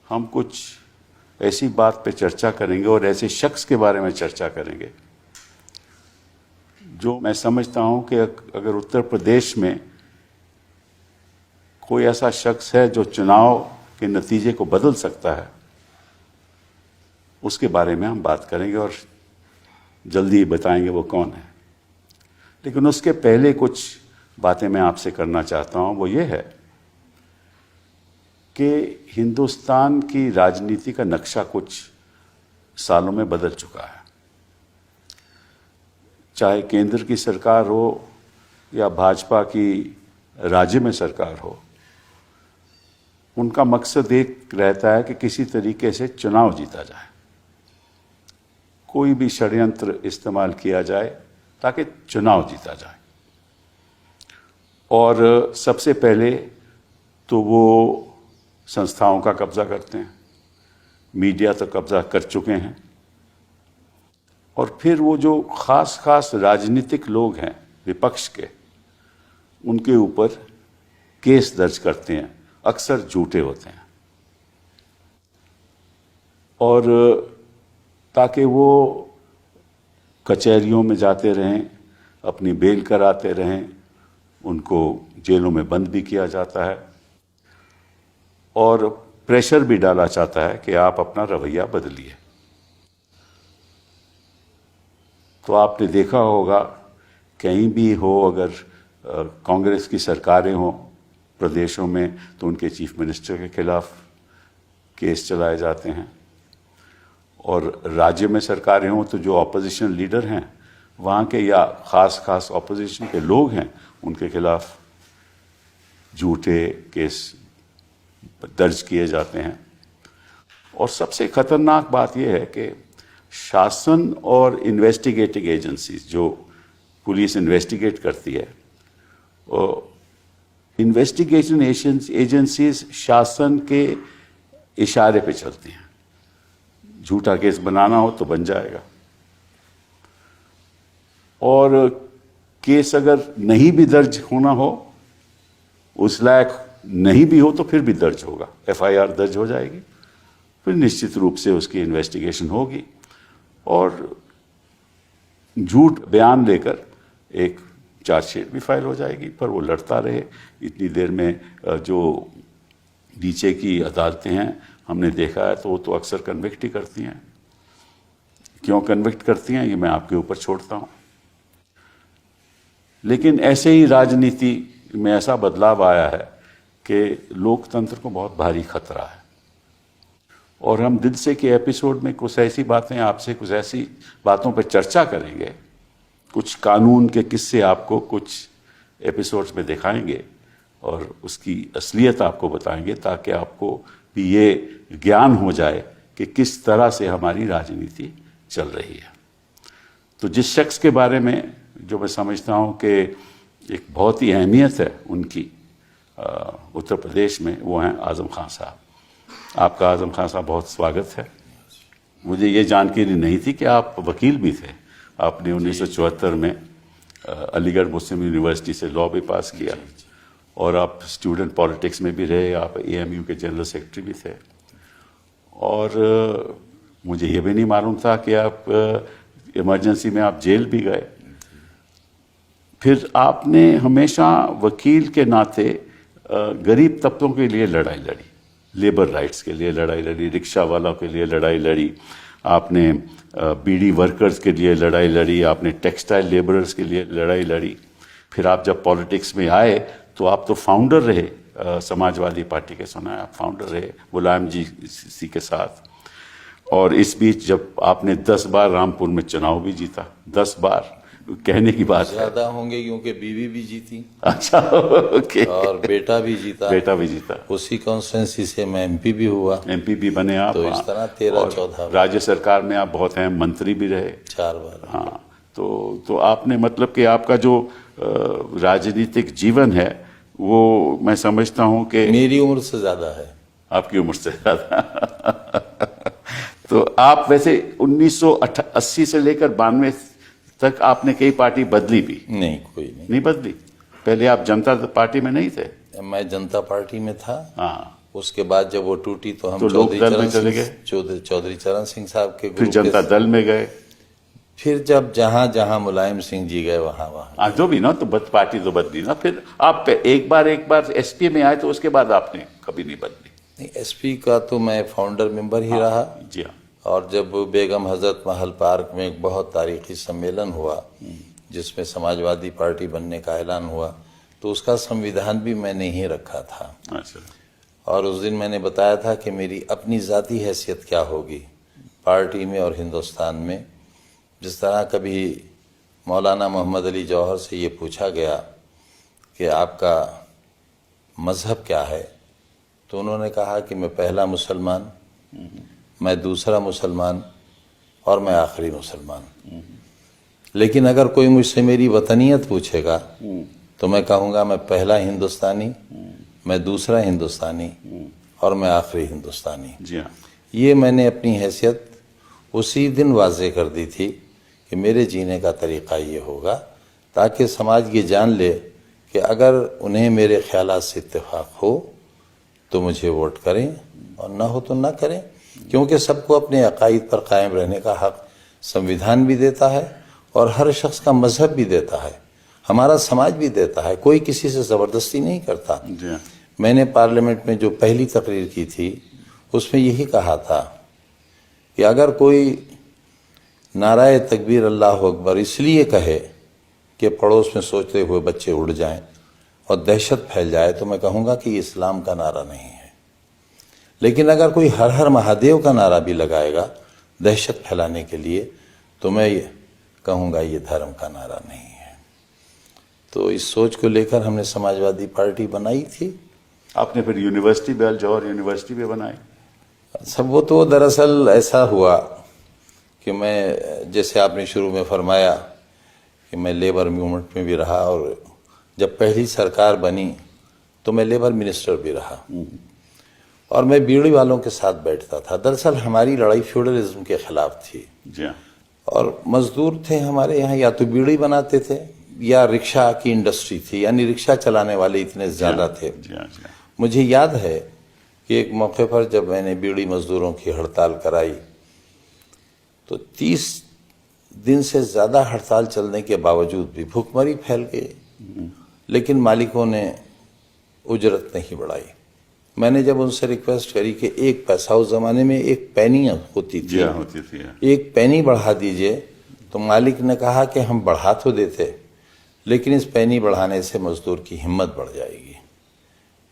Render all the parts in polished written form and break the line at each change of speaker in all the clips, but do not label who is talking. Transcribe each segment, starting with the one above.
हम कुछ ऐसी बात पे चर्चा करेंगे और ऐसे शख्स के बारे में चर्चा करेंगे जो मैं समझता हूं कि अगर उत्तर प्रदेश में कोई ऐसा शख्स है जो चुनाव के नतीजे को बदल सकता है, उसके बारे में हम बात करेंगे और जल्दी बताएंगे वो कौन है। लेकिन उसके पहले कुछ बातें मैं आपसे करना चाहता हूं। वो ये है कि हिंदुस्तान की राजनीति का नक्शा कुछ सालों में बदल चुका है। चाहे केंद्र की सरकार हो या भाजपा की राज्य में सरकार हो, उनका मकसद एक रहता है कि किसी तरीके से चुनाव जीता जाए, कोई भी षड्यंत्र इस्तेमाल किया जाए ताकि चुनाव जीता जाए। और सबसे पहले तो वो संस्थाओं का कब्जा करते हैं, मीडिया तो कब्जा कर चुके हैं, और फिर वो जो खास राजनीतिक लोग हैं विपक्ष के, उनके ऊपर केस दर्ज करते हैं, अक्सर झूठे होते हैं, और ताकि वो कचहरियों में जाते रहें, अपनी बेल कराते रहें, उनको जेलों में बंद भी किया जाता है और प्रेशर भी डाला जाता है कि आप अपना रवैया बदलिए। तो आपने देखा होगा कहीं भी हो, अगर कांग्रेस की सरकारें हों प्रदेशों में, तो उनके चीफ मिनिस्टर के खिलाफ केस चलाए जाते हैं, और राज्य में सरकारें हों तो जो ऑपोजिशन लीडर हैं वहाँ के या खास ऑपोजिशन के लोग हैं, उनके खिलाफ झूठे केस दर्ज किए जाते हैं। और सबसे खतरनाक बात यह है कि शासन और इन्वेस्टिगेटिंग एजेंसीज, जो पुलिस इन्वेस्टिगेट करती है, इन्वेस्टिगेशन एजेंसीज शासन के इशारे पे चलती हैं। झूठा केस बनाना हो तो बन जाएगा, और केस अगर नहीं भी दर्ज होना हो, उस लायक नहीं भी हो, तो फिर भी दर्ज होगा, एफआईआर दर्ज हो जाएगी, फिर निश्चित रूप से उसकी इन्वेस्टिगेशन होगी और झूठ बयान लेकर एक चार्जशीट भी फाइल हो जाएगी। पर वो लड़ता रहे इतनी देर में। जो नीचे की अदालतें हैं, हमने देखा है, तो वो तो अक्सर कन्विक्ट ही करती हैं। क्यों कन्विक्ट करती हैं, ये मैं आपके ऊपर छोड़ता हूं। लेकिन ऐसे ही राजनीति में ऐसा बदलाव आया है कि लोकतंत्र को बहुत भारी खतरा है, और हम दिल से के एपिसोड में कुछ ऐसी बातें आपसे, कुछ ऐसी बातों पर चर्चा करेंगे, कुछ कानून के किस्से आपको कुछ एपिसोड्स में दिखाएंगे और उसकी असलियत आपको बताएंगे, ताकि आपको भी ये ज्ञान हो जाए कि किस तरह से हमारी राजनीति चल रही है। तो जिस शख्स के बारे में जो मैं समझता हूँ कि एक बहुत ही अहमियत है उनकी उत्तर प्रदेश में, वो हैं आज़म खान साहब। आपका आज़म खान साहब बहुत स्वागत है। मुझे ये जानकारी नहीं थी कि आप वकील भी थे। आपने 1974 में अलीगढ़ मुस्लिम यूनिवर्सिटी से लॉ भी पास किया, और आप स्टूडेंट पॉलिटिक्स में भी रहे, आप एएमयू के जनरल सेक्रेटरी भी थे, और मुझे ये भी नहीं मालूम था कि आप इमरजेंसी में आप जेल भी गए। फिर आपने हमेशा वकील के नाते गरीब तबकों के लिए लड़ाई लड़ी, लेबर राइट्स के लिए लड़ाई लड़ी, रिक्शा वालों के लिए लड़ाई लड़ी, आपने बीड़ी वर्कर्स के लिए लड़ाई लड़ी, आपने टेक्सटाइल लेबरर्स के लिए लड़ाई लड़ी। फिर आप जब पॉलिटिक्स में आए तो आप तो फाउंडर रहे समाजवादी पार्टी के, सुना है आप फाउंडर रहे मुलायम जी के साथ। और इस बीच जब आपने 10 बार रामपुर में चुनाव भी जीता, 10 बार, कहने की बात
ज्यादा होंगे क्योंकि बीवी भी जीती।
अच्छा, ओके।
और बेटा भी जीता।
बेटा भी जीता।
उसी कॉन्स्टिट्यूंसी से मैं एमपी भी हुआ।
एमपी भी बने आप।
तो इस तरह 13-14
राज्य सरकार में आप बहुत अहम मंत्री भी रहे
4 बार।
हाँ, तो आपने मतलब कि आपका जो राजनीतिक जीवन है वो मैं समझता हूँ कि
मेरी उम्र से ज्यादा है।
आपकी उम्र से ज्यादा। तो आप वैसे 1980 से लेकर 92 तक आपने कई पार्टी बदली भी?
नहीं, कोई नहीं
बदली। पहले आप जनता पार्टी में नहीं थे?
मैं जनता पार्टी में था।
हाँ।
उसके बाद जब वो टूटी तो हम
तो लोकदल में चले गए?
चौधरी चरण सिंह साहब के
फिर
ग्रुप
जनता
के,
दल में गए?
फिर जब जहां जहां मुलायम सिंह जी गए वहां वहां
जो भी ना, तो पार्टी तो बदली ना। फिर आप एक बार एसपी में आए तो उसके बाद आपने कभी नहीं बदली?
नहीं, एसपी का तो मैं फाउंडर मेंबर ही रहा।
जी हाँ।
और जब बेगम हजरत महल पार्क में एक बहुत तारीखी सम्मेलन हुआ जिसमें समाजवादी पार्टी बनने का ऐलान हुआ, तो उसका संविधान भी मैंने ही रखा था।
अच्छा।
और उस दिन मैंने बताया था कि मेरी अपनी जाती हैसियत क्या होगी पार्टी में और हिंदुस्तान में। जिस तरह कभी मौलाना मोहम्मद अली जौहर से ये पूछा गया कि आपका मज़हब क्या है, तो उन्होंने कहा कि मैं पहला मुसलमान, मैं दूसरा मुसलमान और मैं आखिरी मुसलमान। लेकिन अगर कोई मुझसे मेरी वतनियत पूछेगा तो मैं कहूँगा मैं पहला हिंदुस्तानी, मैं दूसरा हिंदुस्तानी और मैं आखिरी हिंदुस्तानी।
जी हाँ।
ये मैंने अपनी हैसियत उसी दिन वाज़े कर दी थी कि मेरे जीने का तरीक़ा ये होगा, ताकि समाज ये जान ले कि अगर उन्हें मेरे ख्यालात से इत्तेफाक हो तो मुझे वोट करें और ना हो तो ना करें, क्योंकि सबको अपने अकायद पर कायम रहने का हक संविधान भी देता है और हर शख्स का मजहब भी देता है, हमारा समाज भी देता है। कोई किसी से ज़बरदस्ती नहीं करता।
जी हाँ।
मैंने पार्लियामेंट में जो पहली तकरीर की थी उसमें यही कहा था कि अगर कोई नाराए तकबीर अल्लाह अकबर इसलिए कहे कि पड़ोस में सोचते हुए बच्चे उड़ जाएं और दहशत फैल जाए, तो मैं कहूँगा कि ये इस्लाम का नारा नहीं है। लेकिन अगर कोई हर हर महादेव का नारा भी लगाएगा दहशत फैलाने के लिए, तो मैं कहूँगा ये धर्म का नारा नहीं है। तो इस सोच को लेकर हमने समाजवादी पार्टी बनाई थी।
आपने फिर यूनिवर्सिटी भी, जौहर यूनिवर्सिटी भी बनाई?
सब वो तो दरअसल ऐसा हुआ कि मैं, जैसे आपने शुरू में फरमाया कि मैं लेबर मूवमेंट में भी रहा, और जब पहली सरकार बनी तो मैं लेबर मिनिस्टर भी रहा और मैं बीड़ी वालों के साथ बैठता था। दरअसल हमारी लड़ाई फ्यूडलिज्म के खिलाफ थी।
जी हाँ।
और मजदूर थे हमारे यहाँ, या तो बीड़ी बनाते थे या रिक्शा की इंडस्ट्री थी, यानी रिक्शा चलाने वाले इतने ज़्यादा थे।
जी हाँ। जी हाँ।
मुझे याद है कि एक मौके पर जब मैंने बीड़ी मजदूरों की हड़ताल कराई तो 30 दिन से ज़्यादा हड़ताल चलने के बावजूद भी भूखमरी फैल गई, लेकिन मालिकों ने उजरत नहीं बढ़ाई। मैंने जब उनसे रिक्वेस्ट करी कि एक पैसा, उस ज़माने में एक पैनी होती थी,
होती थी,
एक पैनी बढ़ा दीजिए, तो मालिक ने कहा कि हम बढ़ा तो देते, लेकिन इस पैनी बढ़ाने से मजदूर की हिम्मत बढ़ जाएगी।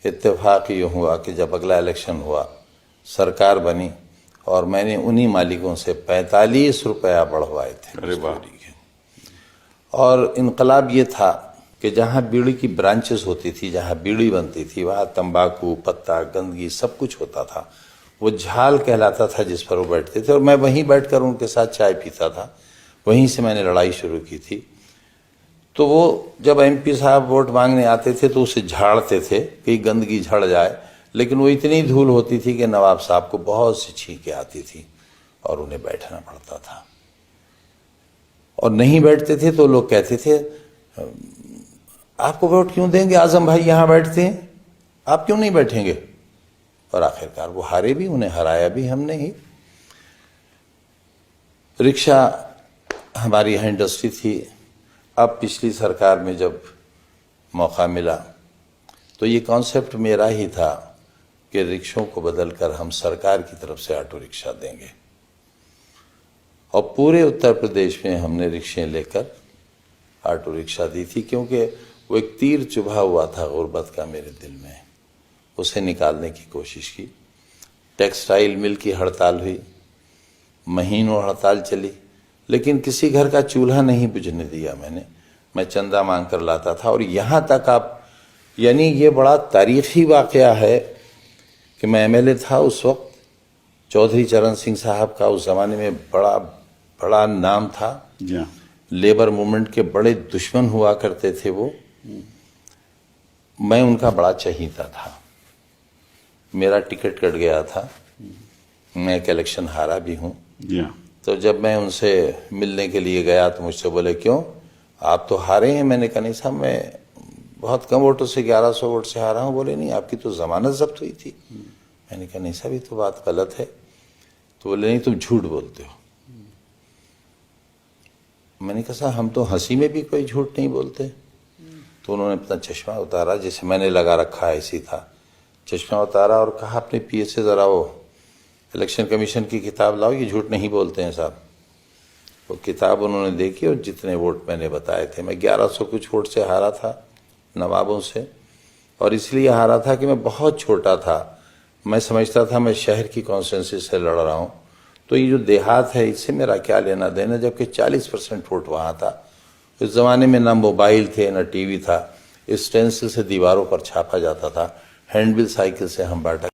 इत्तेफाक ये हुआ कि जब अगला इलेक्शन हुआ, सरकार बनी और मैंने उन्हीं मालिकों से 45 रुपया बढ़वाए थे।
अरे वाह।
और इनकलाब ये था कि जहाँ बीड़ी की ब्रांचेस होती थी, जहाँ बीड़ी बनती थी, वहाँ तंबाकू, पत्ता, गंदगी सब कुछ होता था। वो झाल कहलाता था जिस पर वो बैठते थे, और मैं वहीं बैठकर उनके साथ चाय पीता था। वहीं से मैंने लड़ाई शुरू की थी। तो वो जब एमपी साहब वोट मांगने आते थे तो उसे झाड़ते थे कि गंदगी झड़ जाए, लेकिन वो इतनी धूल होती थी कि नवाब साहब को बहुत सी छींकें आती थी और उन्हें बैठना पड़ता था। और नहीं बैठते थे तो लोग कहते थे आपको वोट क्यों देंगे, आजम भाई यहाँ बैठते हैं, आप क्यों नहीं बैठेंगे। और आखिरकार वो हारे भी, उन्हें हराया भी हमने ही। रिक्शा हमारी यहाँ इंडस्ट्री थी। अब पिछली सरकार में जब मौका मिला तो ये कॉन्सेप्ट मेरा ही था कि रिक्शों को बदलकर हम सरकार की तरफ से ऑटो रिक्शा देंगे, और पूरे उत्तर प्रदेश में हमने रिक्शे लेकर ऑटो रिक्शा दी थी, क्योंकि वो एक तीर चुभा हुआ था गुर्बत का मेरे दिल में। उसे निकालने की कोशिश की। टेक्सटाइल मिल की हड़ताल हुई, महीनों हड़ताल चली, लेकिन किसी घर का चूल्हा नहीं बुझने दिया मैंने। मैं चंदा मांग कर लाता था। और यहाँ तक आप, यानी ये बड़ा तारीखी वाक़या है कि मैं एमएलए था उस वक्त। चौधरी चरण सिंह साहब का उस ज़माने में बड़ा बड़ा नाम था। लेबर मूवमेंट के बड़े दुश्मन हुआ करते थे वो। मैं उनका बड़ा चहीता था। मेरा टिकट कट गया था, मैं एक इलेक्शन हारा भी हूँ। तो जब मैं उनसे मिलने के लिए गया तो मुझसे बोले क्यों, आप तो हारे हैं। मैंने कहा नहीं साहब, मैं बहुत कम वोटों से 1100 वोट से हारा हूँ। बोले नहीं, आपकी तो जमानत जब्त हुई थी। मैंने कहा नहीं साहब ये तो बात गलत है। तो बोले नहीं तुम झूठ बोलते हो। मैंने कहा साहब हम तो हंसी में भी कोई झूठ नहीं बोलते। तो उन्होंने अपना चश्मा उतारा, जैसे मैंने लगा रखा है ऐसी था, चश्मा उतारा और कहा अपने पीए से ज़रा वो इलेक्शन कमीशन की किताब लाओ, ये झूठ नहीं बोलते हैं साहब। वो किताब उन्होंने देखी और जितने वोट मैंने बताए थे, मैं 1100 कुछ वोट से हारा था नवाबों से, और इसलिए हारा था कि मैं बहुत छोटा था। मैं समझता था मैं शहर की कॉन्स्टिट्यूंसी से लड़ रहा हूँ, तो ये जो देहात है इससे मेरा क्या लेना देना, जबकि 40% वोट वहाँ था। उस ज़माने में ना मोबाइल थे ना टीवी था, स्टेंसिल से दीवारों पर छापा जाता था, हैंडबिल साइकिल से हम बांटा